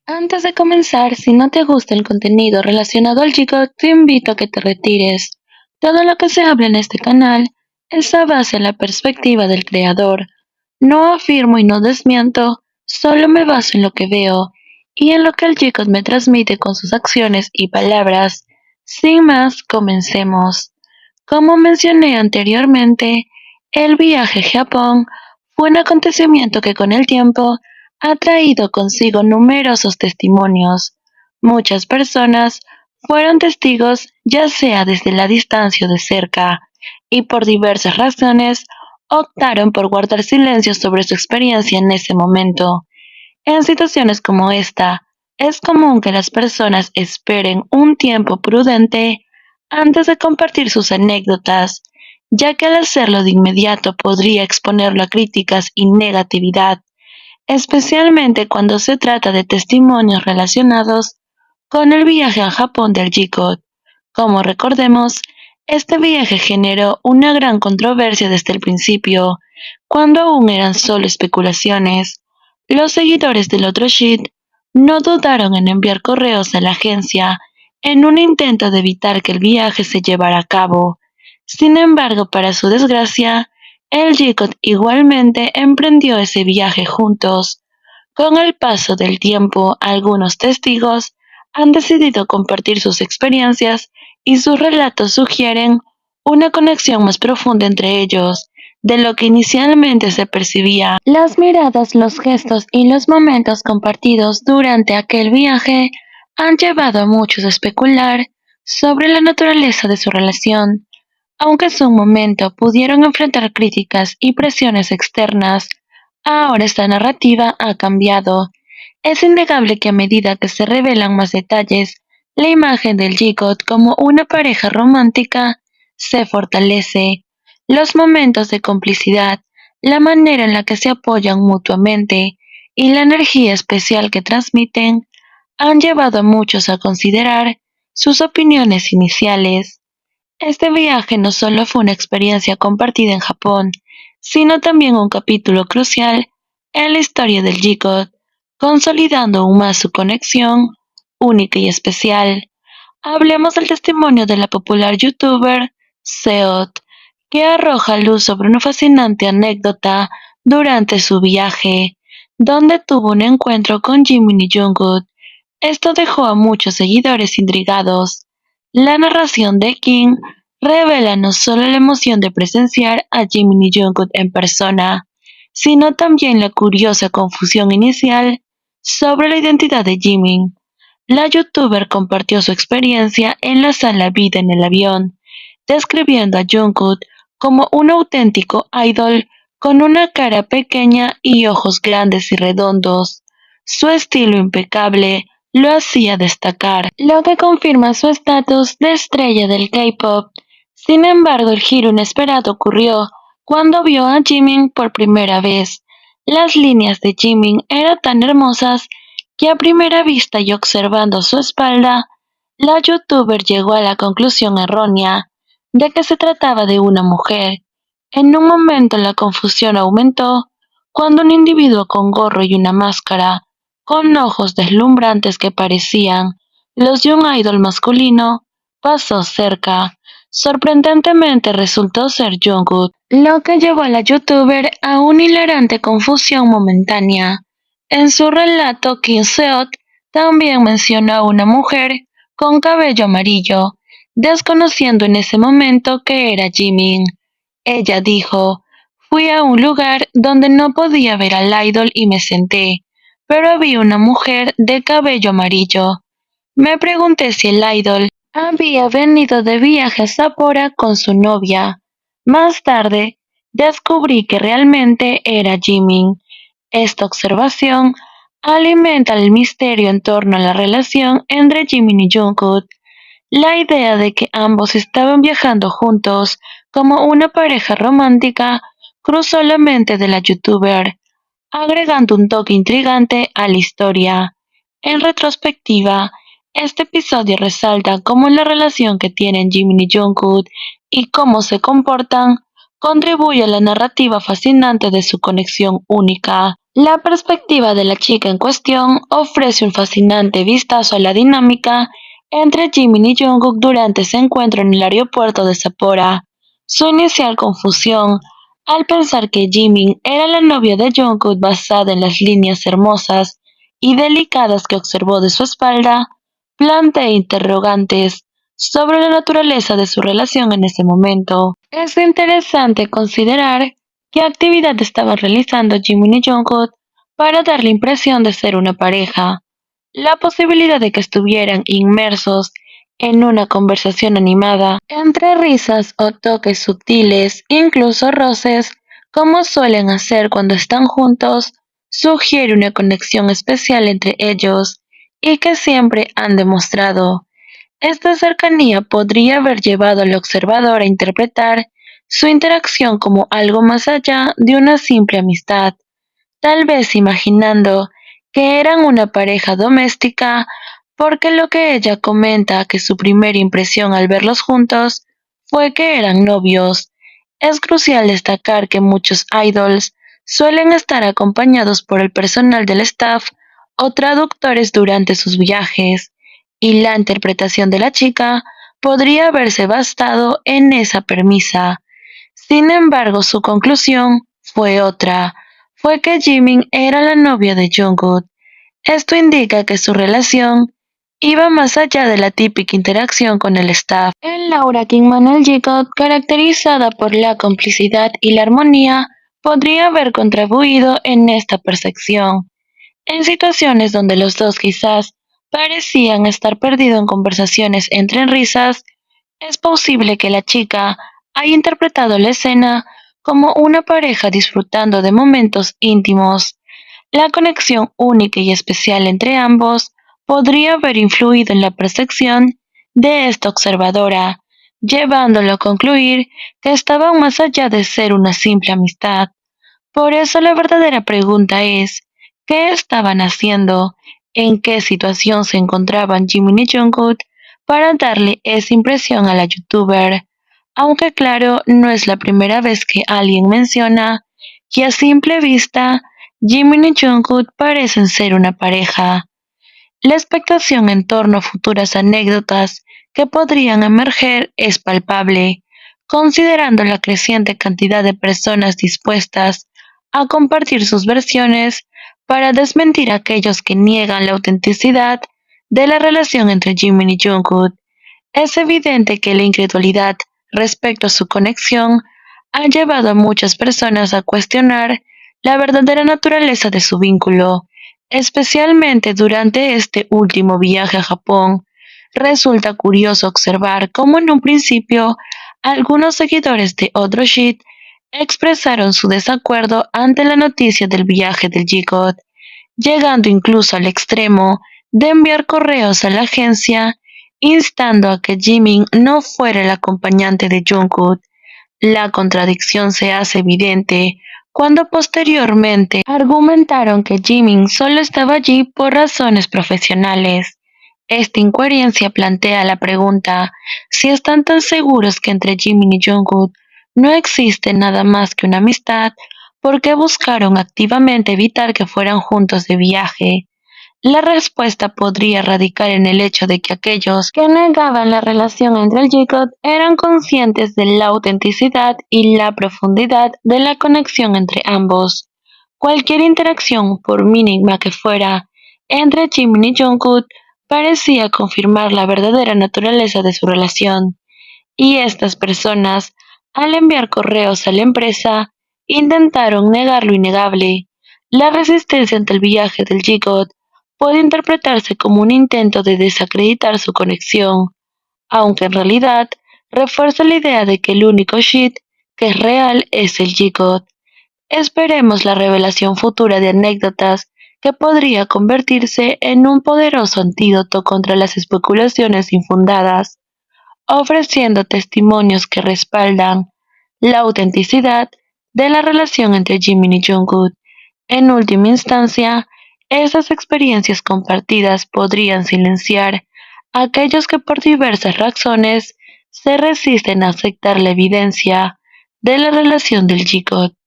Antes de comenzar, si no te gusta el contenido relacionado al G-God, te invito a que te retires. Todo lo que se habla en este canal está base en la perspectiva del creador. No afirmo y no desmiento, solo me baso en lo que veo y en lo que el G-God me transmite con sus acciones y palabras. Sin más, comencemos. Como mencioné anteriormente, el viaje a Japón fue un acontecimiento que con el tiempo ha traído consigo numerosos testimonios. Muchas personas fueron testigos ya sea desde la distancia o de cerca, y por diversas razones optaron por guardar silencio sobre su experiencia en ese momento. En situaciones como esta, es común que las personas esperen un tiempo prudente antes de compartir sus anécdotas, ya que al hacerlo de inmediato podría exponerlo a críticas y negatividad, especialmente cuando se trata de testimonios relacionados con el viaje a Japón del G-God. Como recordemos, este viaje generó una gran controversia desde el principio, cuando aún eran solo especulaciones. Los seguidores del otro Sheet no dudaron en enviar correos a la agencia en un intento de evitar que el viaje se llevara a cabo. Sin embargo, para su desgracia, el G-God igualmente emprendió ese viaje juntos. Con el paso del tiempo, algunos testigos han decidido compartir sus experiencias y sus relatos sugieren una conexión más profunda entre ellos de lo que inicialmente se percibía. Las miradas, los gestos y los momentos compartidos durante aquel viaje han llevado a muchos a especular sobre la naturaleza de su relación. Aunque en su momento pudieron enfrentar críticas y presiones externas, ahora esta narrativa ha cambiado. Es innegable que a medida que se revelan más detalles, la imagen del G-God como una pareja romántica se fortalece. Los momentos de complicidad, la manera en la que se apoyan mutuamente y la energía especial que transmiten han llevado a muchos a considerar sus opiniones iniciales. Este viaje no solo fue una experiencia compartida en Japón, sino también un capítulo crucial en la historia del G-God, consolidando aún más su conexión única y especial. Hablemos del testimonio de la popular youtuber Seot, que arroja luz sobre una fascinante anécdota durante su viaje, donde tuvo un encuentro con Jimin y Jungkook. Esto dejó a muchos seguidores intrigados. La narración de King revela no solo la emoción de presenciar a Jimin y Jungkook en persona, sino también la curiosa confusión inicial sobre la identidad de Jimin. La youtuber compartió su experiencia en la sala vida en el avión, describiendo a Jungkook como un auténtico idol con una cara pequeña y ojos grandes y redondos. Su estilo impecable lo hacía destacar, lo que confirma su estatus de estrella del K-pop. Sin embargo, el giro inesperado ocurrió cuando vio a Jimin por primera vez. Las líneas de Jimin eran tan hermosas que a primera vista y observando su espalda, la youtuber llegó a la conclusión errónea de que se trataba de una mujer. En un momento la confusión aumentó cuando un individuo con gorro y una máscara, con ojos deslumbrantes que parecían los de un idol masculino, pasó cerca. Sorprendentemente resultó ser Jungkook, lo que llevó a la youtuber a una hilarante confusión momentánea. En su relato, Kim Seot también mencionó a una mujer con cabello amarillo, desconociendo en ese momento que era Jimin. Ella dijo: "Fui a un lugar donde no podía ver al idol y me senté, pero había una mujer de cabello amarillo. Me pregunté si el idol había venido de viaje a Sapporo con su novia. Más tarde, descubrí que realmente era Jimin". Esta observación alimenta el misterio en torno a la relación entre Jimin y Jungkook. La idea de que ambos estaban viajando juntos como una pareja romántica cruzó la mente de la youtuber, agregando un toque intrigante a la historia. En retrospectiva, este episodio resalta cómo la relación que tienen Jimin y Jungkook y cómo se comportan contribuye a la narrativa fascinante de su conexión única. La perspectiva de la chica en cuestión ofrece un fascinante vistazo a la dinámica entre Jimin y Jungkook durante ese encuentro en el aeropuerto de Sapporo. Su inicial confusión al pensar que Jimin era la novia de Jungkook basada en las líneas hermosas y delicadas que observó de su espalda, plantea interrogantes sobre la naturaleza de su relación en ese momento. Es interesante considerar qué actividad estaban realizando Jimin y Jungkook para dar la impresión de ser una pareja. La posibilidad de que estuvieran inmersos en una conversación animada, entre risas o toques sutiles, incluso roces, como suelen hacer cuando están juntos, sugiere una conexión especial entre ellos y que siempre han demostrado. Esta cercanía podría haber llevado al observador a interpretar su interacción como algo más allá de una simple amistad, tal vez imaginando que eran una pareja doméstica, porque lo que ella comenta que su primera impresión al verlos juntos fue que eran novios. Es crucial destacar que muchos idols suelen estar acompañados por el personal del staff o traductores durante sus viajes, y la interpretación de la chica podría haberse basado en esa premisa. Sin embargo, su conclusión fue otra, fue que Jimin era la novia de Jungkook. Esto indica que su relación iba más allá de la típica interacción con el staff. En Laura Kingman el Jigsaw, caracterizada por la complicidad y la armonía, podría haber contribuido en esta percepción. En situaciones donde los dos quizás parecían estar perdidos en conversaciones entre risas, es posible que la chica haya interpretado la escena como una pareja disfrutando de momentos íntimos. La conexión única y especial entre ambos podría haber influido en la percepción de esta observadora, llevándolo a concluir que estaban más allá de ser una simple amistad. Por eso la verdadera pregunta es, ¿qué estaban haciendo? ¿En qué situación se encontraban Jimin y Jungkook para darle esa impresión a la youtuber? Aunque claro, no es la primera vez que alguien menciona que a simple vista Jimin y Jungkook parecen ser una pareja. La expectación en torno a futuras anécdotas que podrían emerger es palpable, considerando la creciente cantidad de personas dispuestas a compartir sus versiones para desmentir a aquellos que niegan la autenticidad de la relación entre Jimin y Jungkook. Es evidente que la incredulidad respecto a su conexión ha llevado a muchas personas a cuestionar la verdadera naturaleza de su vínculo, especialmente durante este último viaje a Japón. Resulta curioso observar cómo en un principio algunos seguidores de Otro Shit expresaron su desacuerdo ante la noticia del viaje del G-God, llegando incluso al extremo de enviar correos a la agencia instando a que Jimin no fuera el acompañante de Jungkook. La contradicción se hace evidente cuando posteriormente argumentaron que Jimin solo estaba allí por razones profesionales. Esta incoherencia plantea la pregunta si están tan seguros que entre Jimin y Jungkook no existe nada más que una amistad, ¿por qué buscaron activamente evitar que fueran juntos de viaje? La respuesta podría radicar en el hecho de que aquellos que negaban la relación entre el Jacob eran conscientes de la autenticidad y la profundidad de la conexión entre ambos. Cualquier interacción, por mínima que fuera, entre Jimin y Jungkook parecía confirmar la verdadera naturaleza de su relación, y estas personas, al enviar correos a la empresa, intentaron negar lo innegable. La resistencia ante el viaje del G-God puede interpretarse como un intento de desacreditar su conexión, aunque en realidad refuerza la idea de que el único shit que es real es el G-God. Esperemos la revelación futura de anécdotas que podría convertirse en un poderoso antídoto contra las especulaciones infundadas, ofreciendo testimonios que respaldan la autenticidad de la relación entre Jimin y Jungkook. En última instancia, esas experiencias compartidas podrían silenciar a aquellos que por diversas razones se resisten a aceptar la evidencia de la relación del G-God.